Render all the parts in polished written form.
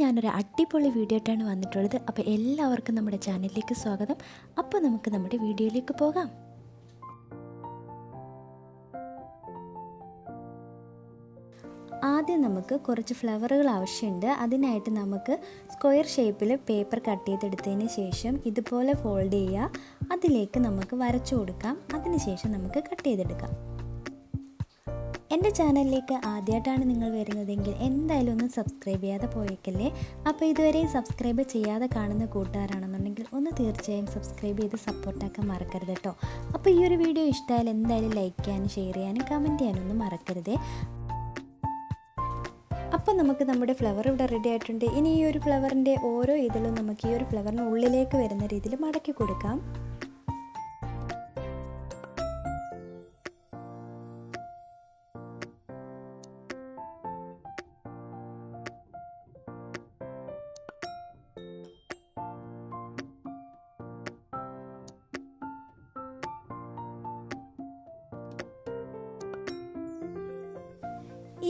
ഞാനൊരു അടിപൊളി വീഡിയോ ആയിട്ടാണ് വന്നിട്ടുള്ളത്. അപ്പോൾ എല്ലാവർക്കും നമ്മുടെ ചാനലിലേക്ക് സ്വാഗതം. അപ്പോൾ നമുക്ക് നമ്മുടെ വീഡിയോയിലേക്ക് പോകാം. ആദ്യം നമുക്ക് കുറച്ച് ഫ്ലവറുകൾ ആവശ്യമുണ്ട്. അതിനായിട്ട് നമുക്ക് സ്ക്വയർ ഷേപ്പിൽ പേപ്പർ കട്ട് ചെയ്തെടുത്തതിന് ശേഷം ഇതുപോലെ ഫോൾഡ് ചെയ്യുക. അതിലേക്ക് നമുക്ക് വരച്ചു കൊടുക്കാം. അതിനുശേഷം നമുക്ക് കട്ട് ചെയ്തെടുക്കാം. എൻ്റെ ചാനലിലേക്ക് ആദ്യമായിട്ടാണ് നിങ്ങൾ വരുന്നതെങ്കിൽ എന്തായാലും ഒന്ന് സബ്സ്ക്രൈബ് ചെയ്യാതെ പോയേക്കല്ലേ. അപ്പോൾ ഇതുവരെയും സബ്സ്ക്രൈബ് ചെയ്യാതെ കാണുന്ന കൂട്ടുകാരാണെന്നുണ്ടെങ്കിൽ ഒന്ന് തീർച്ചയായും സബ്സ്ക്രൈബ് ചെയ്ത് സപ്പോർട്ടാക്കാൻ മറക്കരുത് കേട്ടോ. അപ്പോൾ ഈ ഒരു വീഡിയോ ഇഷ്ടമായാൽ എന്തായാലും ലൈക്ക് ചെയ്യാനും ഷെയർ ചെയ്യാനും കമൻറ്റ് ചെയ്യാനൊന്നും മറക്കരുതേ. അപ്പോൾ നമുക്ക് നമ്മുടെ ഫ്ലവർ ഇവിടെ റെഡി ആയിട്ടുണ്ട്. ഇനി ഈ ഒരു ഫ്ലവറിൻ്റെ ഓരോ ഇതിലും നമുക്ക് ഈ ഒരു ഫ്ലവറിന് ഉള്ളിലേക്ക് വരുന്ന രീതിയിൽ മടക്കി കൊടുക്കാം.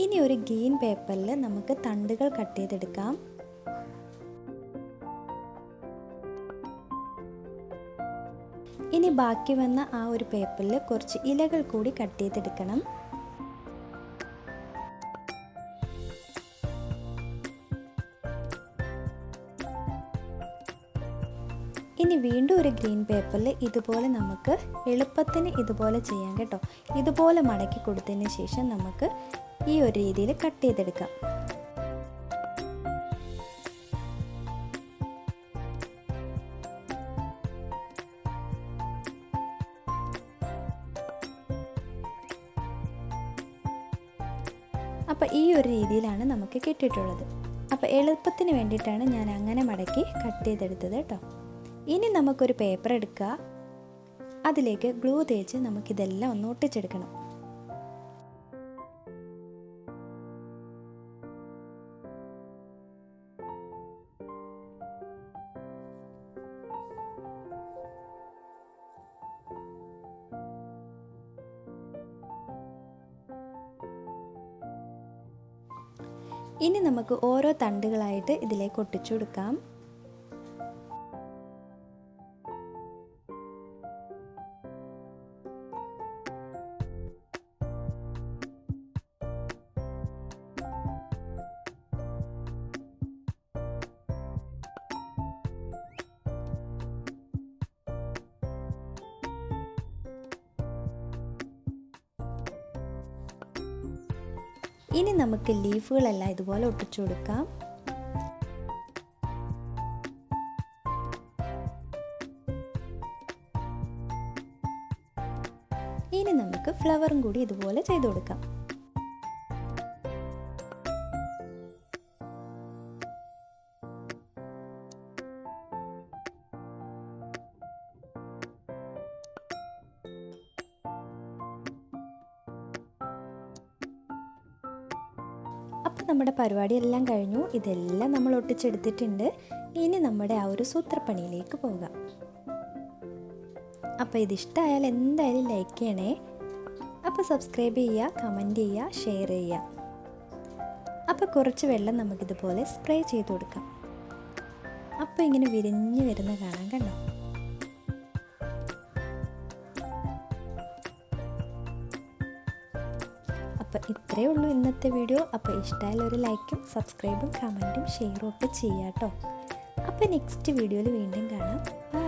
ഇനി ഒരു ഗ്രീൻ പേപ്പറിൽ നമുക്ക് തണ്ടുകൾ കട്ട് ചെയ്തെടുക്കാം. ഇനി ബാക്കി വന്ന ആ ഒരു പേപ്പറിൽ കുറച്ച് ഇലകൾ കൂടി കട്ട് ചെയ്തെടുക്കണം. ഇനി വീണ്ടും ഒരു ഗ്രീൻ പേപ്പറിൽ ഇതുപോലെ നമുക്ക് എളുപ്പത്തിന് ഇതുപോലെ ചെയ്യാം കേട്ടോ. ഇതുപോലെ മടക്കി കൊടുത്തതിന് ശേഷം നമുക്ക് ഈ ഒരു രീതിയിൽ കട്ട് ചെയ്തെടുക്കാം. അപ്പോൾ ഈ ഒരു രീതിയിലാണ് നമുക്ക് കിട്ടിയിട്ടുള്ളത്. അപ്പോൾ എളുപ്പത്തിന് വേണ്ടിയിട്ടാണ് ഞാൻ അങ്ങനെ മടക്കി കട്ട് ചെയ്തെടുത്തത് കേട്ടോ. ഇനി നമുക്കൊരു പേപ്പർ എടുക്കുക. അതിലേക്ക് ഗ്ലൂ തേച്ച് നമുക്കിതെല്ലാം ഒന്ന് ഒട്ടിച്ചെടുക്കണം. ഇനി നമുക്ക് ഓരോ തണ്ടുകളായിട്ട് ഇതിലേക്ക് ഒട്ടിച്ചു കൊടുക്കാം. ഇനി നമുക്ക് ലീഫുകളെല്ലാം ഇതുപോലെ ഒട്ടിച്ചു കൊടുക്കാം. ഇനി നമുക്ക് ഫ്ലവറും കൂടി ഇതുപോലെ ചെയ്തു കൊടുക്കാം. അപ്പോൾ നമ്മുടെ പരിപാടിയെല്ലാം കഴിഞ്ഞു. ഇതെല്ലാം നമ്മൾ ഒട്ടിച്ചെടുത്തിട്ടുണ്ട്. ഇനി നമ്മുടെ ആ ഒരു സൂത്രപ്പണിയിലേക്ക് പോകാം. അപ്പോൾ ഇതിഷ്ടമായാൽ എന്തായാലും ലൈക്ക് ചെയ്യണേ. അപ്പോൾ സബ്സ്ക്രൈബ് ചെയ്യുക, കമൻറ്റ് ചെയ്യുക, ഷെയർ ചെയ്യുക. അപ്പോൾ കുറച്ച് വെള്ളം നമുക്കിതുപോലെ സ്പ്രേ ചെയ്ത് കൊടുക്കാം. അപ്പോൾ ഇങ്ങനെ വിരിഞ്ഞ് വരുന്ന കാണാൻ കണ്ടോ. അപ്പോൾ ഇത്രയേ ഉള്ളൂ ഇന്നത്തെ വീഡിയോ. അപ്പോൾ ഇഷ്ടമായാൽ ഒരു ലൈക്കും സബ്സ്ക്രൈബും കമൻറ്റും ഷെയറും ഒക്കെ ചെയ്യാം കേട്ടോ. അപ്പോൾ നെക്സ്റ്റ് വീഡിയോയിൽ വീണ്ടും കാണാം. ബൈ.